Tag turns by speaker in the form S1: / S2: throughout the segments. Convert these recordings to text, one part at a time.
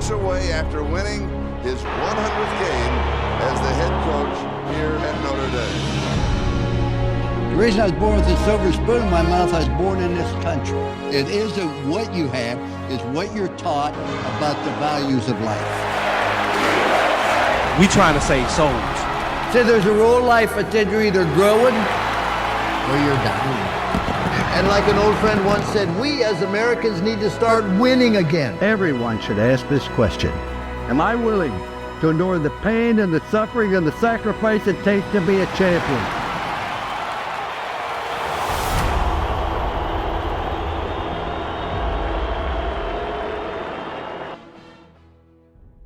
S1: walks away after winning his 100th game as the head coach here at Notre Dame.
S2: The reason I was born with a silver spoon in my mouth, I was born in this country. It isn't what you have, it's what you're taught about the values of life.
S3: We trying to save souls.
S2: So there's a rule in life that said you're either growing or you're dying. And like an old friend once said, we as Americans need to start winning again. Everyone should ask this question. Am I willing to endure the pain and the suffering and the sacrifice it takes to be a champion?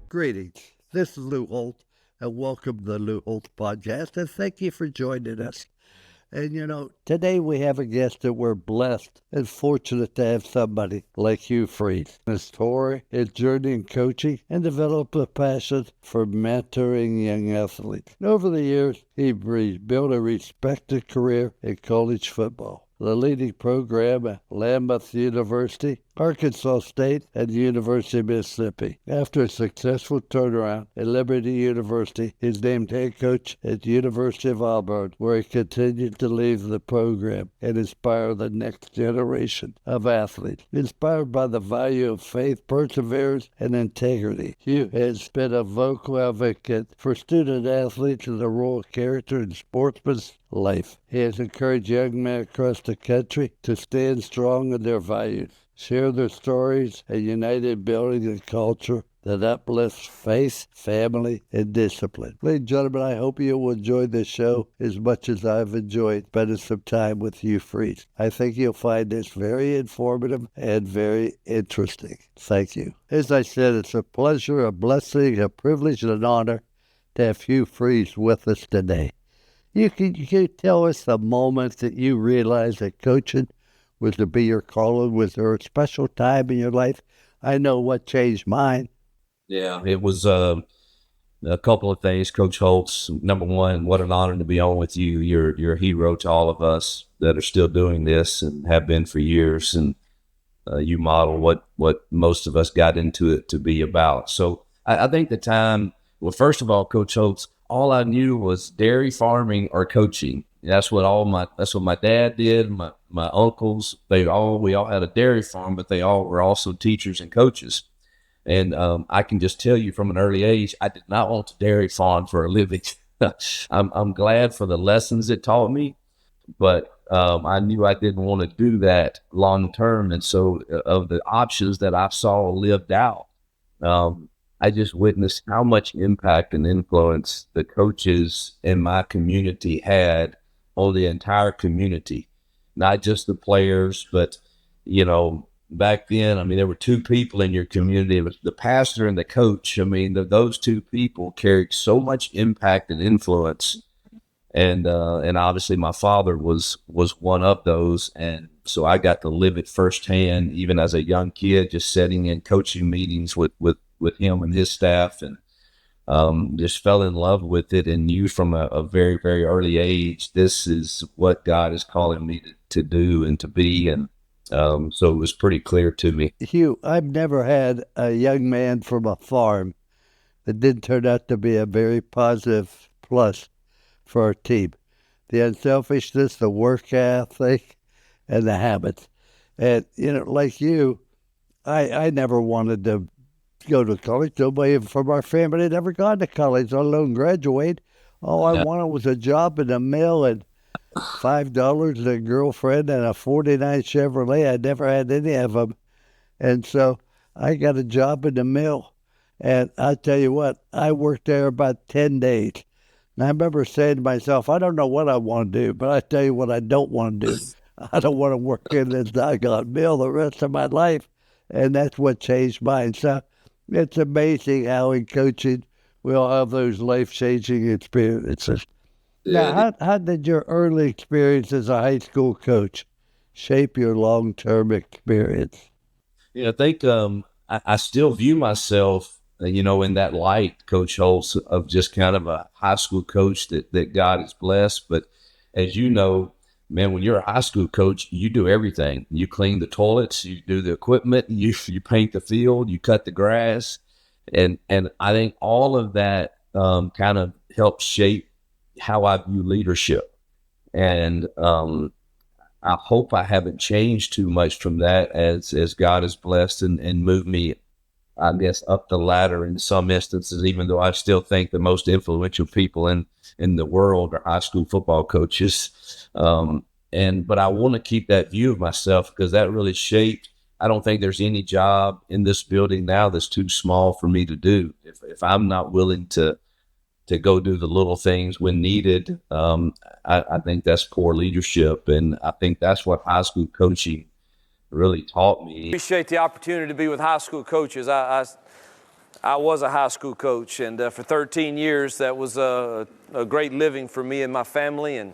S2: Greetings. This is Lou Holt, and welcome to the Lou Holt Podcast, and thank you for joining us. And today we have a guest that we're blessed and fortunate to have somebody like Hugh Freeze. His story, his journey in coaching, and developed a passion for mentoring young athletes. And over the years, he built a respected career in college football. The leading program at Lambeth University, Arkansas State, and the University of Mississippi. After a successful turnaround at Liberty University, he's named head coach at the University of Auburn, where he continued to lead the program and inspire the next generation of athletes. Inspired by the value of faith, perseverance, and integrity, Hugh has been a vocal advocate for student athletes and the role of character in sportsman's life. He has encouraged young men across the country to stand strong in their values, share their stories, and unite in building a culture that uplifts faith, family, and discipline. Ladies and gentlemen, I hope you will enjoy this show as much as I've enjoyed spending some time with Hugh Freeze. I think you'll find this very informative and very interesting. Thank you. As I said, it's a pleasure, a blessing, a privilege, and an honor to have Hugh Freeze with us today. You can tell us the moment that you realized that coaching was to be your calling? Was there a special time in your life? I know what changed mine.
S4: Yeah, it was a couple of things. Coach Holtz, number one, what an honor to be on with you. You're a hero to all of us that are still doing this and have been for years. And you model what most of us got into it to be about. So I think the time, well, first of all, Coach Holtz, all I knew was dairy farming or coaching. That's what my dad did. My uncles, we all had a dairy farm, but they all were also teachers and coaches. And I can just tell you from an early age, I did not want to dairy farm for a living. I'm glad for the lessons it taught me, but I knew I didn't want to do that long term. And so of the options that I saw lived out, I just witnessed how much impact and influence the coaches in my community had on the entire community, not just the players, but, back then, there were two people in your community. It was the pastor and the coach. Those two people carried so much impact and influence. And obviously my father was one of those. And so I got to live it firsthand, even as a young kid, just sitting in coaching meetings with him and his staff, and just fell in love with it and knew from a very, very early age, this is what God is calling me to do and to be. And so it was pretty clear to me.
S2: Hugh, I've never had a young man from a farm that didn't turn out to be a very positive plus for our team. The unselfishness, the work ethic, and the habits. And, like you, I never wanted to go to college. Nobody from our family had ever gone to college, let alone graduate. All I wanted was a job in the mill and $5 and a girlfriend and a '49 Chevrolet. I never had any of them. And so I got a job in the mill. And I tell you what, I worked there about 10 days. And I remember saying to myself, I don't know what I want to do, but I tell you what I don't want to do. I don't want to work in this doggone mill the rest of my life. And that's what changed mine. So it's amazing how in coaching we all have those life-changing experiences. Now, how did your early experience as a high school coach shape your long-term experience?
S4: I think I still view myself, in that light, Coach Holtz, of just kind of a high school coach that God has blessed. But as you know, man, when you're a high school coach, you do everything. You clean the toilets, you do the equipment, you paint the field, you cut the grass. And I think all of that kind of helped shape how I view leadership. And I hope I haven't changed too much from that as God has blessed and moved me, I guess, up the ladder in some instances, even though I still think the most influential people in the world are high school football coaches. But I want to keep that view of myself because that really shaped. I don't think there's any job in this building now that's too small for me to do. If I'm not willing to go do the little things when needed, I think that's poor leadership. And I think that's what high school coaching really taught me.
S3: Appreciate the opportunity to be with high school coaches. I was a high school coach, and for 13 years, that was a great living for me and my family. And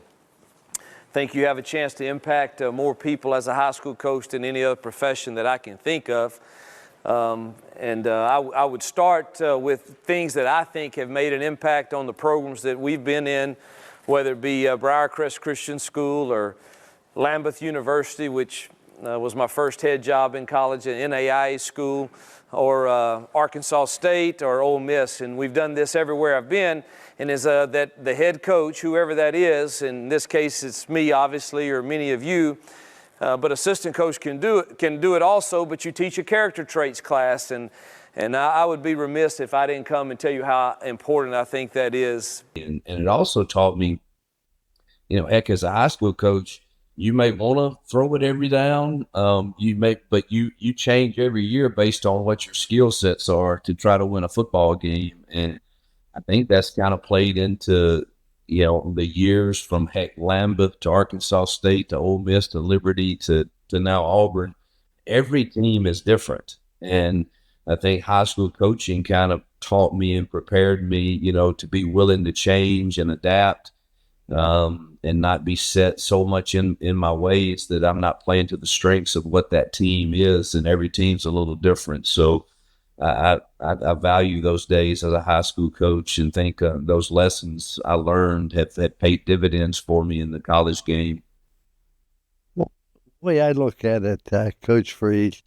S3: I think you have a chance to impact more people as a high school coach than any other profession that I can think of. I would start with things that I think have made an impact on the programs that we've been in, whether it be Briarcrest Christian School or Lambeth University, which was my first head job in college, at NAIA school, or Arkansas State or Ole Miss. And we've done this everywhere I've been. And is that the head coach, whoever that is, in this case it's me obviously, or many of you, but assistant coach can do it also, but you teach a character traits class. And I would be remiss if I didn't come and tell you how important I think that is.
S4: And it also taught me, heck, as a high school coach, you may want to throw it every down. But you change every year based on what your skill sets are to try to win a football game. And I think that's kind of played into, the years from Lambeth to Arkansas State to Ole Miss to Liberty to now Auburn. Every team is different. And I think high school coaching kind of taught me and prepared me, to be willing to change and adapt. And not be set so much in my ways that I'm not playing to the strengths of what that team is, and every team's a little different. So I value those days as a high school coach and think those lessons I learned have paid dividends for me in the college game.
S2: Well, the way I look at it, Coach Freeze,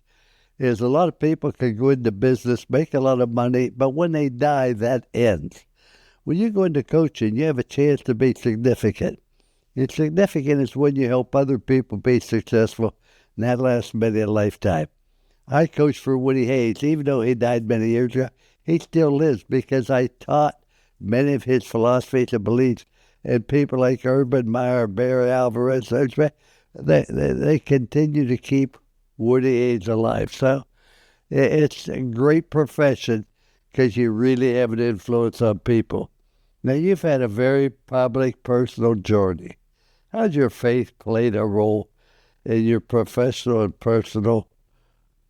S2: is a lot of people can go into business, make a lot of money, but when they die, that ends. When you go into coaching, you have a chance to be significant. And significant is when you help other people be successful, and that lasts many a lifetime. I coached for Woody Hayes. Even though he died many years ago, he still lives because I taught many of his philosophies and beliefs. And people like Urban Meyer, Barry Alvarez, they continue to keep Woody Hayes alive. So it's a great profession because you really have an influence on people. Now, you've had a very public, personal journey. How's your faith played a role in your professional and personal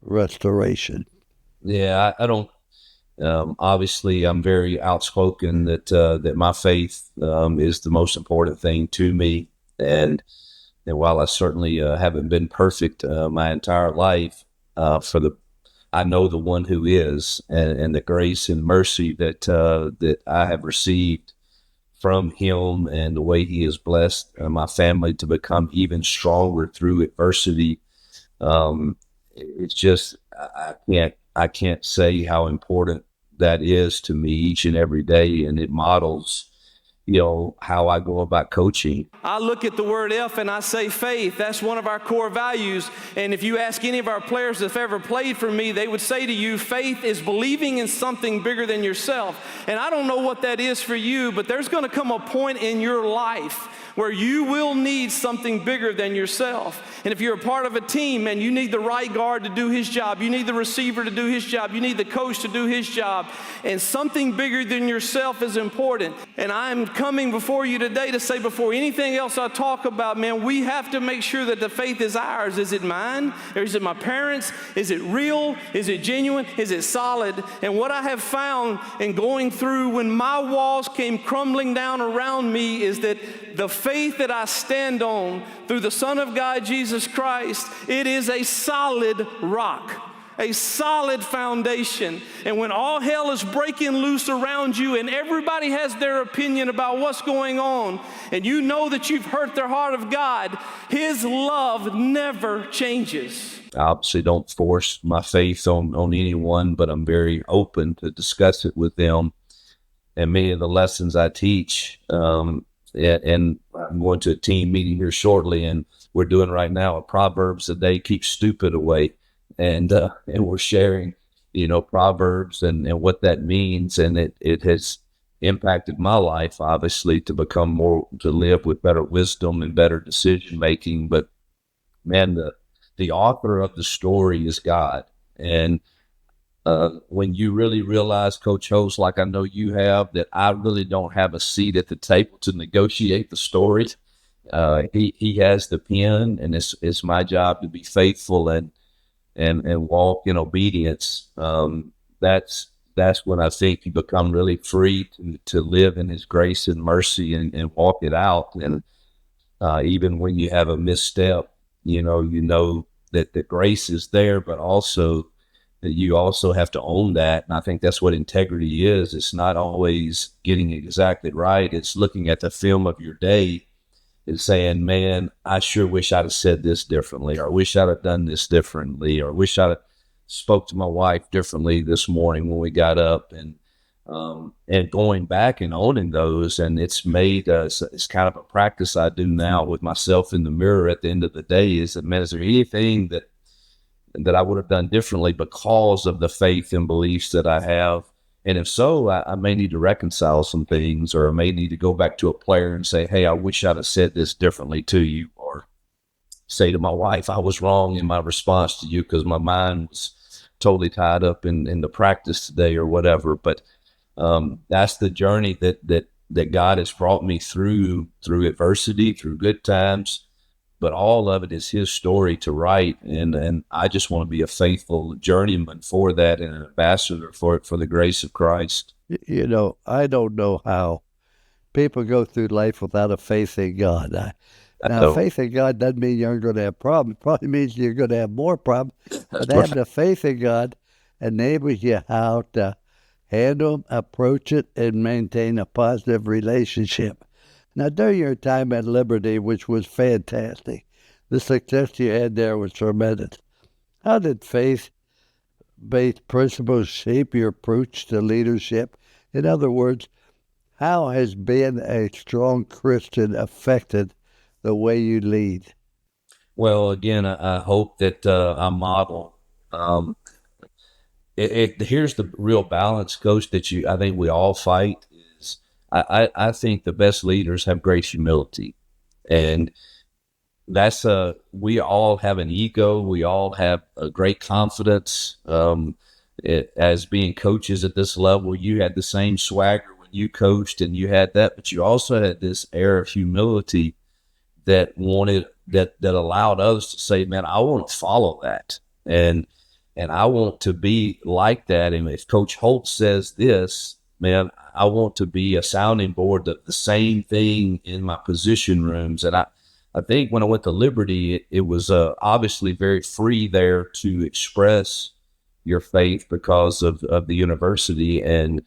S2: restoration?
S4: Yeah, I don't. Obviously, I'm very outspoken that my faith is the most important thing to me. And while I certainly haven't been perfect my entire life, I know the one who is, and the grace and mercy that I have received from him, and the way he has blessed my family to become even stronger through adversity. It's just I can't say how important that is to me each and every day, and it models how I go about coaching.
S3: I look at the word F and I say faith. That's one of our core values. And if you ask any of our players that have ever played for me, they would say to you, faith is believing in something bigger than yourself. And I don't know what that is for you, but there's going to come a point in your life where you will need something bigger than yourself. And if you're a part of a team and you need the right guard to do his job, you need the receiver to do his job, you need the coach to do his job, and something bigger than yourself is important. And I'm coming before you today to say, before anything else I talk about, man, we have to make sure that the faith is ours. Is it mine? Or is it my parents? Is it real? Is it genuine? Is it solid? And what I have found in going through when my walls came crumbling down around me is that the faith that I stand on through the Son of God, Jesus Christ, it is a solid rock, a solid foundation. And when all hell is breaking loose around you and everybody has their opinion about what's going on, and you know that you've hurt their heart of God, His love never changes.
S4: I obviously don't force my faith on anyone, but I'm very open to discuss it with them. And many of the lessons I teach, and I'm going to a team meeting here shortly, and we're doing right now a Proverbs a day keeps stupid away, and we're sharing, Proverbs and what that means, and it has impacted my life, obviously, to live with better wisdom and better decision making. But man, the author of the story is God, and when you really realize, Coach Holtz, like I know you have, that I really don't have a seat at the table to negotiate the story. He has the pen, and it's my job to be faithful and walk in obedience. That's when I think you become really free to live in His grace and mercy and walk it out. And even when you have a misstep, you know that the grace is there, but also you also have to own that. And I think that's what integrity is. It's not always getting it exactly right. It's looking at the film of your day and saying, man, I sure wish I'd have said this differently, or I wish I'd have done this differently, or I wish I'd have spoke to my wife differently this morning when we got up, and going back and owning those. And it's made it's kind of a practice I do now with myself in the mirror at the end of the day is that, man, is there anything that I would have done differently because of the faith and beliefs that I have? And if so, I may need to reconcile some things, or I may need to go back to a player and say, hey, I wish I'd have said this differently to you, or say to my wife, I was wrong in my response to you because my mind was totally tied up in the practice today or whatever. But that's the journey that God has brought me through adversity, through good times. But all of it is His story to write, and I just want to be a faithful journeyman for that and an ambassador for the grace of Christ.
S2: I don't know how people go through life without a faith in God. Now, faith in God doesn't mean you're going to have problems. It probably means you're going to have more problems. But having a faith in God enables you how to handle them, approach it, and maintain a positive relationship. Now, during your time at Liberty, which was fantastic, the success you had there was tremendous. How did faith-based principles shape your approach to leadership? In other words, how has being a strong Christian affected the way you lead?
S4: Well, again, I hope that I model. Here's the real balance, Coach, that I think we all fight. I think the best leaders have great humility, and that's we all have an ego. We all have a great confidence. As being coaches at this level, you had the same swagger when you coached, and you had that, but you also had this air of humility that allowed others to say, man, I want to follow that, and I want to be like that. And if Coach Holtz says this, man, I want to be a sounding board, the same thing in my position rooms. And I think when I went to Liberty, it was obviously very free there to express your faith because of the university. And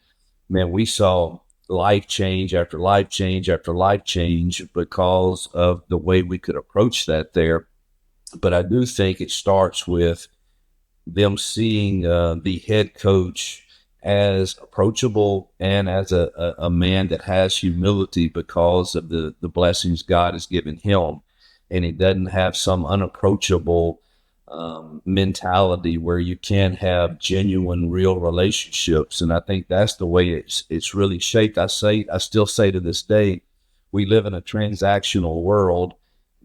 S4: man, we saw life change after life change after life change because of the way we could approach that there. But I do think it starts with them seeing the head coach as approachable and as a man that has humility because of the blessings God has given him. And he doesn't have some unapproachable mentality where you can't have genuine, real relationships. And I think that's the way it's really shaped. I still say to this day, we live in a transactional world,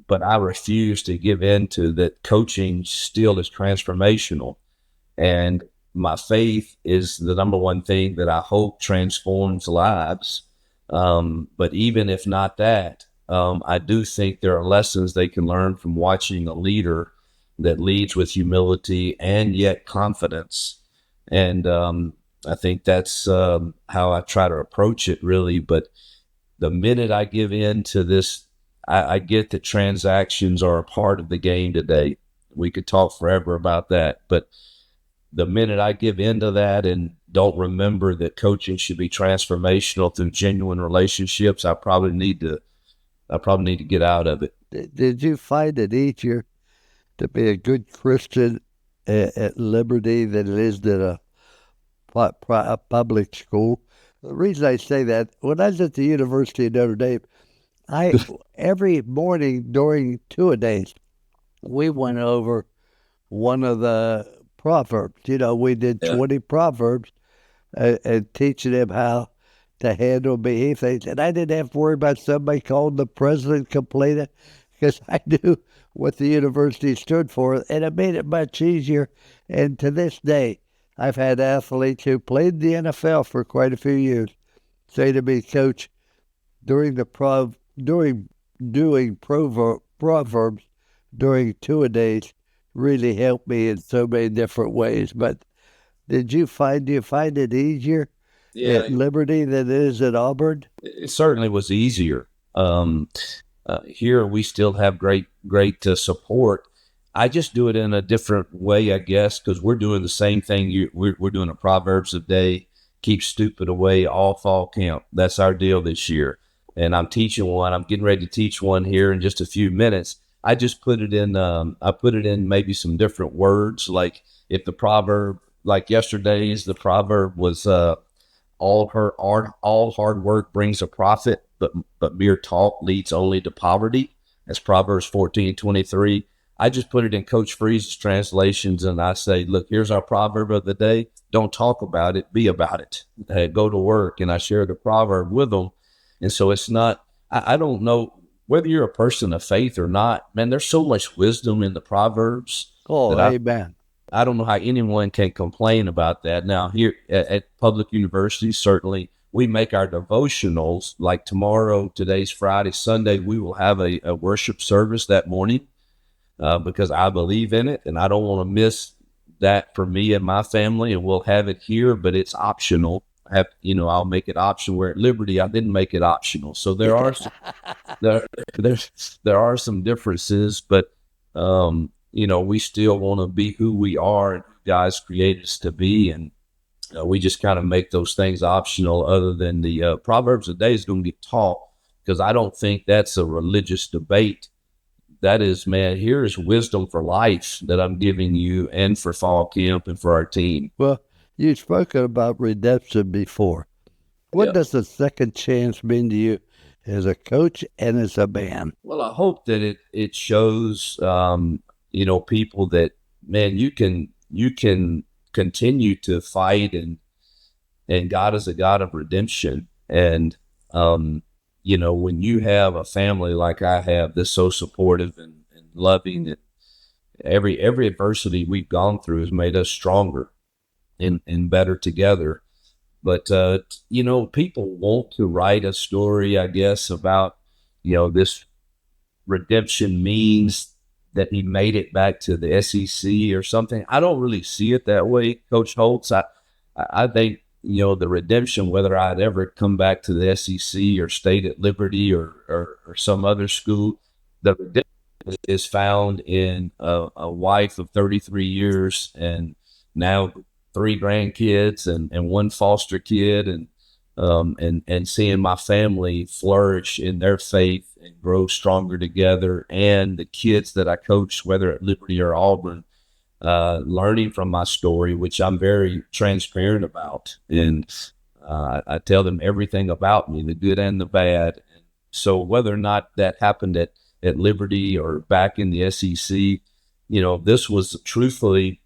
S4: but I refuse to give in to that. Coaching still is transformational. And my faith is the number one thing that I hope transforms lives. But even if not that, I do think there are lessons they can learn from watching a leader that leads with humility and yet confidence. And I think that's how I try to approach it, really. But the minute I give in to this, I get that transactions are a part of the game today. We could talk forever about that. But the minute I give into that and don't remember that coaching should be transformational through genuine relationships, I probably need to get out of it.
S2: Did you find it easier to be a good Christian at Liberty than it is at a public school. The reason I say that, when I was at the University of Notre Dame, every morning during two-a-days, we went over one of the Proverbs. We did 20 Proverbs and teaching them how to handle behave things. And I didn't have to worry about somebody calling the president complaining, because I knew what the university stood for, and it made it much easier. And to this day, I've had athletes who played the NFL for quite a few years say to me, Coach, doing Proverbs during two-a-days really helped me in so many different ways. But do you find it easier at Liberty than it is at Auburn?
S4: It certainly was easier. Here we still have great support. I just do it in a different way, I guess, because we're doing the same thing. We're doing a Proverbs a day, keep stupid away all fall camp. That's our deal this year. And I'm teaching one. I'm getting ready to teach one here in just a few minutes. I just put it in. I put it in maybe some different words. Like if the proverb, like yesterday's, the proverb was all hard work brings a profit, but mere talk leads only to poverty. That's Proverbs 14:23. I just put it in Coach Freeze's translations, and I say, look, here's our proverb of the day. Don't talk about it, be about it. Go to work, and I share the proverb with them. And so it's not, I don't know whether you're a person of faith or not, man, there's so much wisdom in the Proverbs.
S2: Oh, amen.
S4: I don't know how anyone can complain about that. Now, here at public universities, certainly we make our devotionals like tomorrow, today's Friday, Sunday, we will have a worship service that morning because I believe in it and I don't want to miss that for me and my family, and we'll have it here, but it's optional. I'll make it optional. Where at Liberty, I didn't make it optional. So there are there are some differences, but we still want to be who we are and who God's created us to be, and we just kind of make those things optional. Other than the Proverbs of the day is going to get taught, because I don't think that's a religious debate. That is, man, here is wisdom for life that I'm giving you, and for fall camp and for our team.
S2: Well, you've spoken about redemption before. What does a second chance mean to you as a coach and as a man?
S4: Well, I hope that it shows, people that, man, you can continue to fight, and God is a God of redemption. And, when you have a family like I have that's so supportive and loving, that every adversity we've gone through has made us stronger and better together. But, people want to write a story, I guess, about, this redemption means that he made it back to the SEC or something. I don't really see it that way, Coach Holtz. I think, the redemption, whether I'd ever come back to the SEC or stayed at Liberty or some other school, the redemption is found in a wife of 33 years and now 3 grandkids and 1 foster kid, and seeing my family flourish in their faith and grow stronger together, and the kids that I coach, whether at Liberty or Auburn, learning from my story, which I'm very transparent about, and I tell them everything about me, the good and the bad. So whether or not that happened at Liberty or back in the SEC, this was truthfully,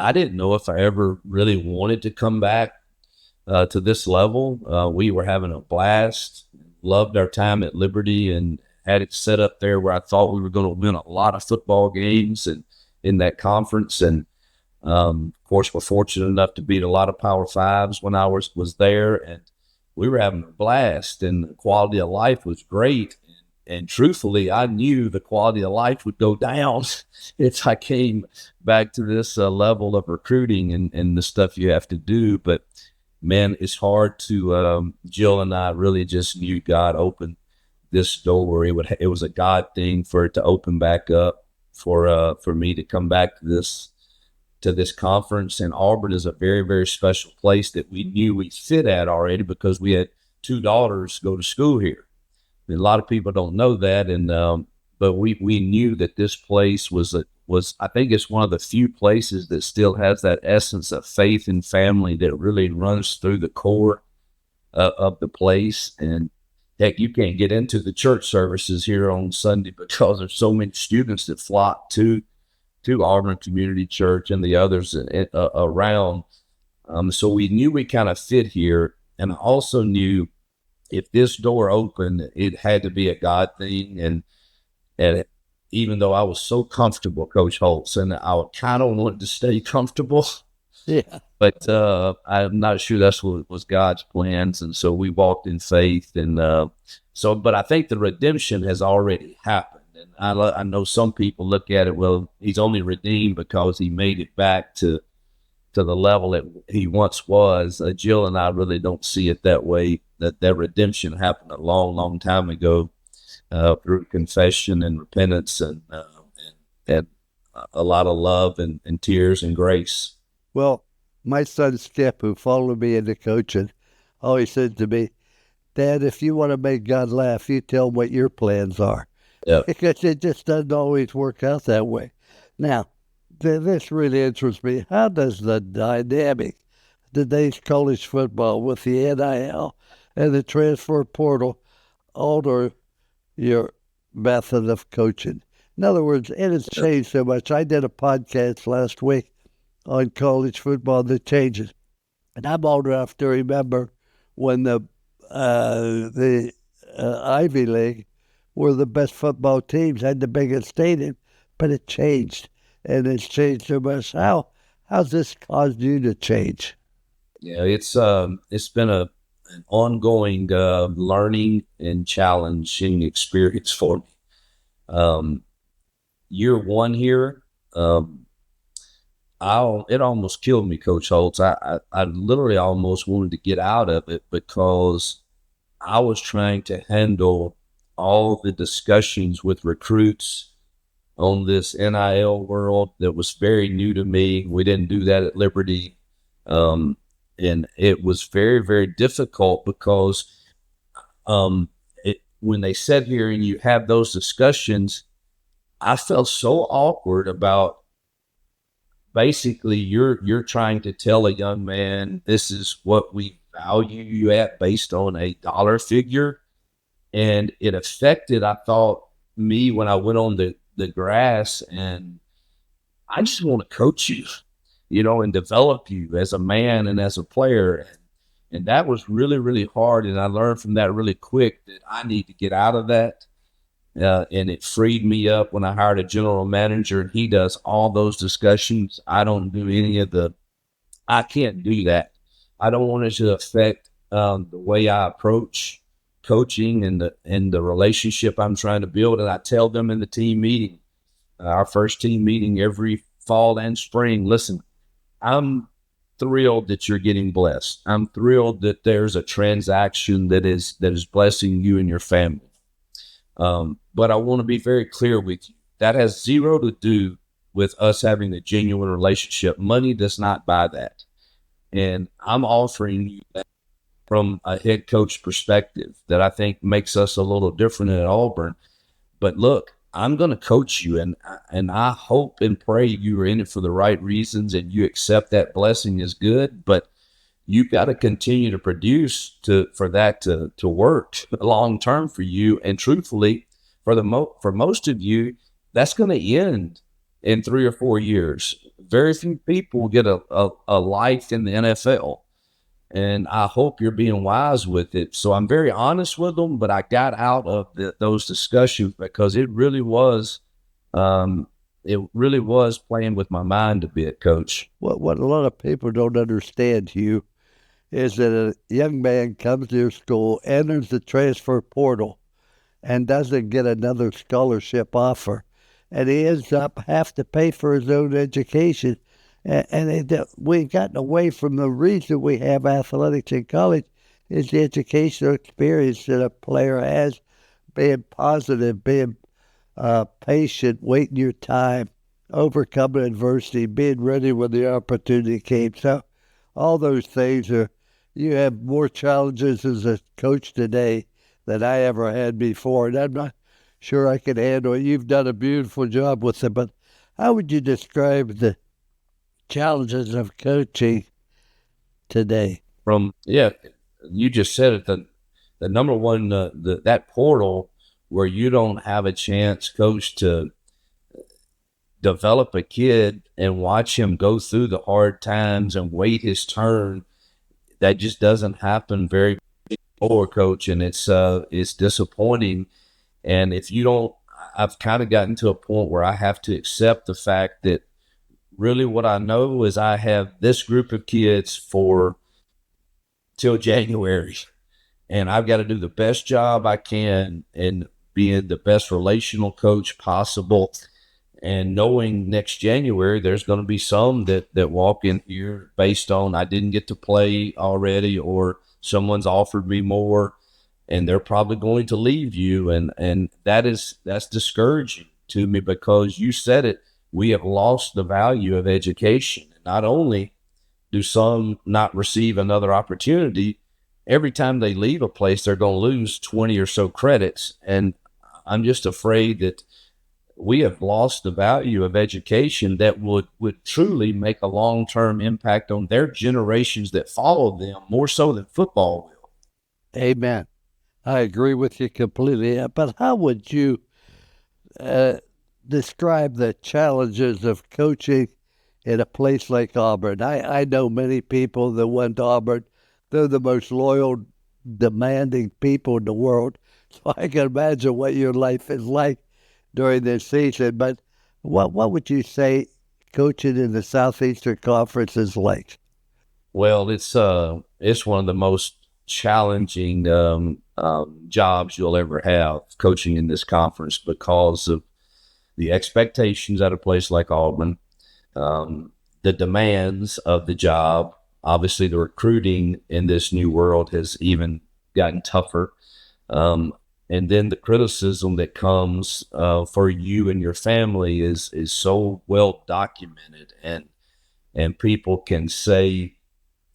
S4: I didn't know if I ever really wanted to come back to this level. We were having a blast, loved our time at Liberty, and had it set up there where I thought we were going to win a lot of football games and in that conference. And of course, we're fortunate enough to beat a lot of Power Fives when I was there, and we were having a blast, and the quality of life was great. And truthfully, I knew the quality of life would go down if I came back to this level of recruiting and the stuff you have to do. But man, it's hard to, Jill and I really just knew God opened this door. It was a God thing for it to open back up for me to come back to this conference. And Auburn is a very, very special place that we knew we fit at already, because we had 2 daughters go to school here. A lot of people don't know that, and but we knew that this place was was, I think it's one of the few places that still has that essence of faith and family that really runs through the core of the place. And heck, you can't get into the church services here on Sunday because there's so many students that flock to Auburn Community Church and the others around. So we knew we kind of fit here. And I also knew if this door opened, it had to be a God thing. And even though I was so comfortable, Coach Holtz, and I kind of wanted to stay comfortable,
S2: Yeah.
S4: but I'm not sure that's what was God's plans. And so we walked in faith. And but I think the redemption has already happened. And I know some people look at it, well, he's only redeemed because he made it back to the level that he once was. Jill and I really don't see it that way, that redemption happened a long, long time ago through confession and repentance and a lot of love and tears and grace.
S2: Well, my son Skip, who followed me into coaching, always said to me, Dad, if you want to make God laugh, you tell him what your plans are.
S4: Yeah.
S2: Because it just doesn't always work out that way. Now, this really interests me. How does the dynamic of today's college football with the NIL and the transfer portal alter your method of coaching? In other words, it has changed so much. I did a podcast last week on college football, the changes. And I'm old enough to remember when the Ivy League were the best football teams, had the biggest stadium, but it changed. And it's changed so much. How's this caused you to change?
S4: Yeah, it's been an ongoing learning and challenging experience for me. Year one here, it almost killed me, Coach Holtz. I literally almost wanted to get out of it because I was trying to handle all the discussions with recruits on this NIL world that was very new to me. We didn't do that at Liberty. And it was very, very difficult because when they sit here and you have those discussions, I felt so awkward about basically you're trying to tell a young man this is what we value you at based on a dollar figure. And it affected, I thought, me when I went on the grass, and I just want to coach you, and develop you as a man and as a player. And that was really, really hard. And I learned from that really quick that I need to get out of that. And it freed me up when I hired a general manager, and he does all those discussions. I don't do I can't do that. I don't want it to affect the way I approach coaching and the relationship I'm trying to build. And I tell them in the team meeting, our first team meeting every fall and spring, listen, I'm thrilled that you're getting blessed. I'm thrilled that there's a transaction that is blessing you and your family. But I want to be very clear with you. That has zero to do with us having a genuine relationship. Money does not buy that. And I'm offering you that from a head coach perspective that I think makes us a little different at Auburn. But look, I'm going to coach you, and I hope and pray you are in it for the right reasons and you accept that blessing is good. But you've got to continue to produce for that to work long term for you. And truthfully, for most of you, that's going to end in 3 or 4 years. Very few people get a life in the NFL. And I hope you're being wise with it. So I'm very honest with them, but I got out of those discussions because it really was playing with my mind a bit, Coach.
S2: What a lot of people don't understand, Hugh, is that a young man comes to your school, enters the transfer portal, and doesn't get another scholarship offer. And he ends up have to pay for his own education. And we've gotten away from the reason we have athletics in college is the educational experience that a player has, being positive, being patient, waiting your time, overcoming adversity, being ready when the opportunity came. So all those things you have more challenges as a coach today than I ever had before. And I'm not sure I can handle it. You've done a beautiful job with it, but How would you describe the challenges of coaching today?
S4: You just said it. The number one, that portal where you don't have a chance, coach, to develop a kid and watch him go through the hard times and wait his turn. That just doesn't happen very forward, coach, and it's disappointing. And if you don't, I've kind of gotten to a point where I have to accept the fact that really what I know is I have this group of kids for till January, and I've got to do the best job I can in being the best relational coach possible. And knowing next January, there's going to be some that walk in here based on I didn't get to play already, or someone's offered me more, and they're probably going to leave you. And that's discouraging to me, because you said it, we have lost the value of education. Not only do some not receive another opportunity, every time they leave a place, they're going to lose 20 or so credits. And I'm just afraid that we have lost the value of education that would truly make a long-term impact on their generations that follow them, more so than football will.
S2: Amen. I agree with you completely. But how would you describe the challenges of coaching in a place like Auburn? I know many people that went to Auburn. They're the most loyal, demanding people in the world. So I can imagine what your life is like during this season. But what would you say coaching in the Southeastern Conference is like?
S4: Well, it's one of the most challenging jobs you'll ever have, coaching in this conference, because of the expectations at a place like Auburn, the demands of the job. Obviously, the recruiting in this new world has even gotten tougher. And then the criticism that comes for you and your family is so well documented, and people can say,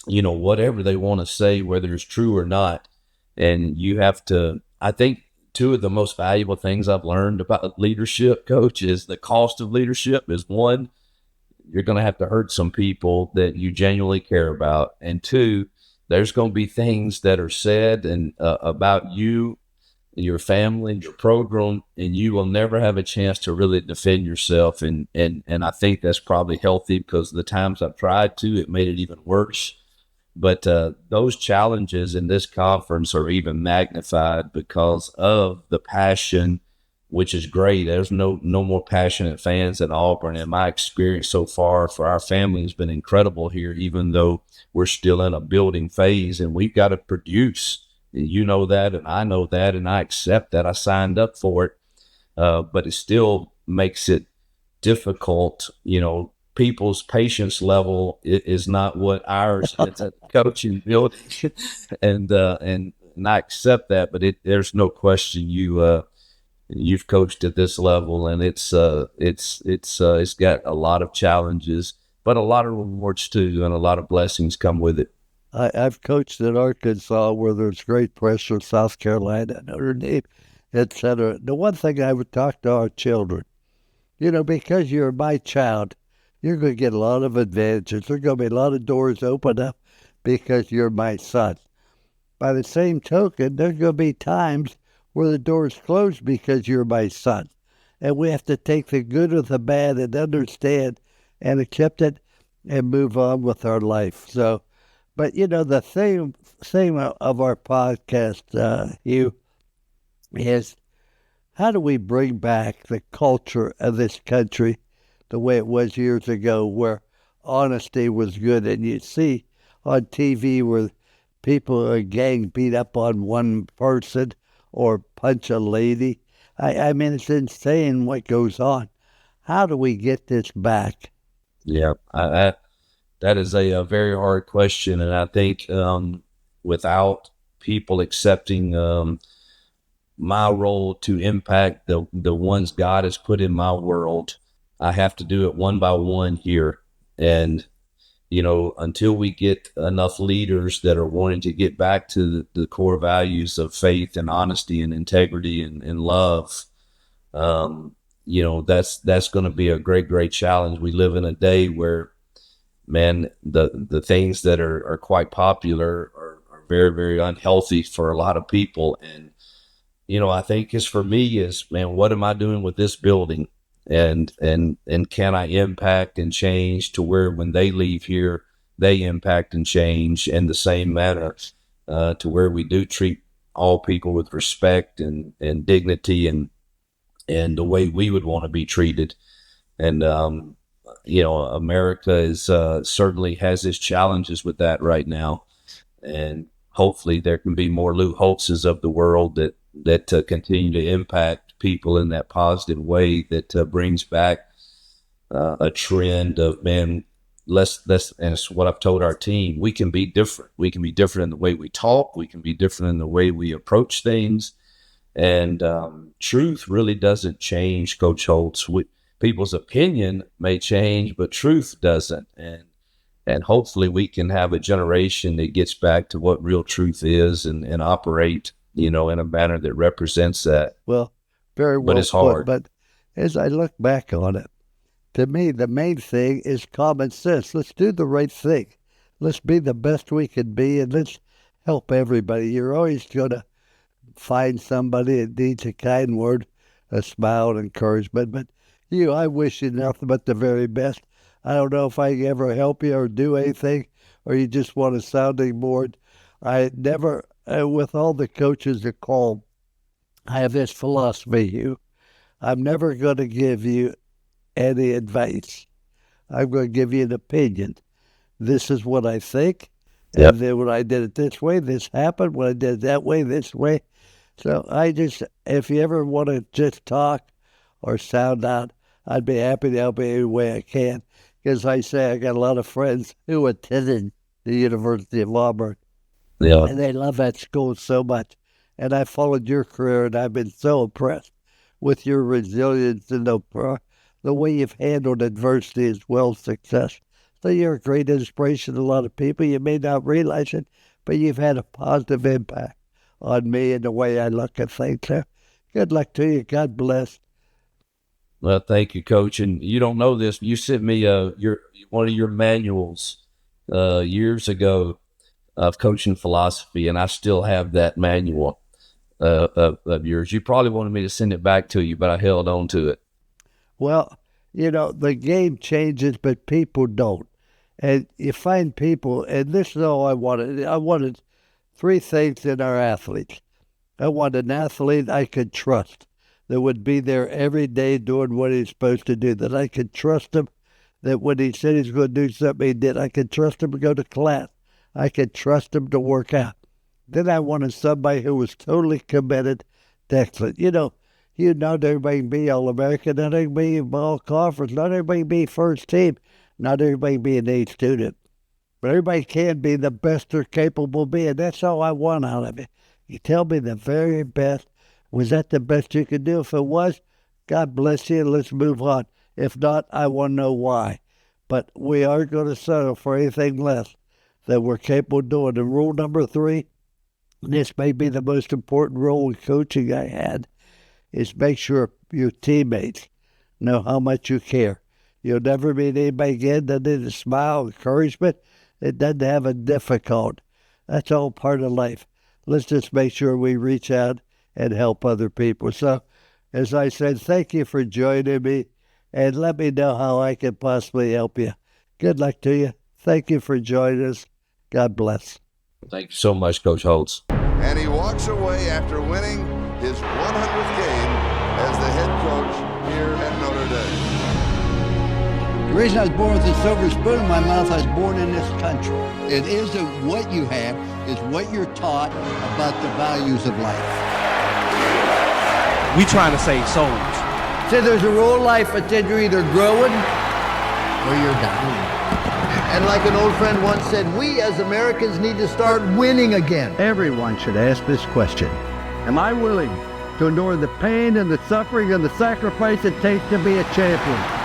S4: whatever they want to say, whether it's true or not. And you have to, I think two of the most valuable things I've learned about leadership, coach, is the cost of leadership is one, you're going to have to hurt some people that you genuinely care about. And two, there's going to be things that are said and about you, your family, your program, and you will never have a chance to really defend yourself. And I think that's probably healthy, because the times I've tried to, it made it even worse. But those challenges in this conference are even magnified because of the passion, which is great. There's no more passionate fans at Auburn. And my experience so far for our family has been incredible here, even though we're still in a building phase, and we've got to produce. You know that, and I know that, and I accept that. I signed up for it, but it still makes it difficult. People's patience level is not what ours is at the coaching building, and I accept that. But there's no question you've coached at this level, and it's got a lot of challenges, but a lot of rewards too, and a lot of blessings come with it.
S2: I've coached in Arkansas, where there's great pressure, South Carolina, Notre Dame, etc. The one thing I would talk to our children, because you're my child, you're going to get a lot of advantages. There's going to be a lot of doors open up because you're my son. By the same token, there's going to be times where the doors close because you're my son. And we have to take the good or the bad and understand and accept it and move on with our life. So, but the theme of our podcast, Hugh, is how do we bring back the culture of this country the way it was years ago, where honesty was good? And you see on TV where people, a gang beat up on one person or punch a lady. I mean, it's insane what goes on. How do we get this back?
S4: Yeah, that is a very hard question, and I think without people accepting my role to impact the ones God has put in my world, I have to do it one by one here. And until we get enough leaders that are wanting to get back to the core values of faith and honesty and integrity and love, that's going to be a great challenge. We live in a day where, man, the things that are quite popular are very, very unhealthy for a lot of people. And, I think for me is, man, what am I doing with this building? And can I impact and change to where when they leave here, they impact and change in the same manner, to where we do treat all people with respect and dignity and the way we would want to be treated. And, America is certainly has its challenges with that right now. And hopefully there can be more Lou Holtzes of the world that continue to impact people in that positive way that brings back a trend of, man, let's, and it's what I've told our team, we can be different. We can be different in the way we talk. We can be different in the way we approach things. And truth really doesn't change, Coach Holtz. People's opinion may change, but truth doesn't. And hopefully we can have a generation that gets back to what real truth is and operate, in a manner that represents that.
S2: Well, very well
S4: but it's hard.
S2: But as I look back on it, to me, the main thing is common sense. Let's do the right thing. Let's be the best we can be, and let's help everybody. You're always going to find somebody that needs a kind word, a smile, and encouragement. But I wish you nothing but the very best. I don't know if I can ever help you or do anything, or you just want a sounding board. I never, with all the coaches that call, I have this philosophy, Hugh. I'm never going to give you any advice. I'm going to give you an opinion. This is what I think.
S4: Yep.
S2: And then when I did it this way, this happened. When I did it that way, this way. So if you ever want to just talk or sound out, I'd be happy to help you any way I can. Because I got a lot of friends who attended the University of Auburn.
S4: Yeah.
S2: And they love that school so much. And I followed your career, and I've been so impressed with your resilience and the way you've handled adversity as well as success. So you're a great inspiration to a lot of people. You may not realize it, but you've had a positive impact on me and the way I look at things. So good luck to you. God bless.
S4: Well, thank you, Coach. And you don't know this, you sent me one of your manuals years ago of coaching philosophy, and I still have that manual of yours. You probably wanted me to send it back to you, but I held on to it.
S2: Well, the game changes, but people don't. And you find people, and this is all I wanted. I wanted three things in our athletes. I wanted an athlete I could trust, that would be there every day doing what he's supposed to do, that I could trust him, that when he said he's going to do something, he did. I could trust him to go to class. I could trust him to work out. Then I wanted somebody who was totally committed to excellence. Not everybody can be All-American, not everybody can be All-Conference, not everybody can be first team, not everybody can be an A student. But everybody can be the best they're capable of being. That's all I want out of it. You tell me the very best. Was that the best you could do? If it was, God bless you, let's move on. If not, I want to know why. But we aren't going to settle for anything less than we're capable of doing. And rule number 3, this may be the most important role in coaching I had, is make sure your teammates know how much you care. You'll never meet anybody again that didn't smile, encouragement. It doesn't have a difficult. That's all part of life. Let's just make sure we reach out and help other people. So, as I said, thank you for joining me, and let me know how I can possibly help you. Good luck to you. Thank you for joining us. God bless.
S4: Thank you so much, Coach Holtz.
S1: And he walks away after winning his 100th game as the head coach here at Notre Dame.
S2: The reason I was born with a silver spoon in my mouth, I was born in this country. It isn't what you have, it's what you're taught about the values of life.
S5: We trying to save souls.
S2: So there's a rule in life that you're either growing or you're dying. And like an old friend once said, we as Americans need to start winning again. Everyone should ask this question. Am I willing to endure the pain and the suffering and the sacrifice it takes to be a champion?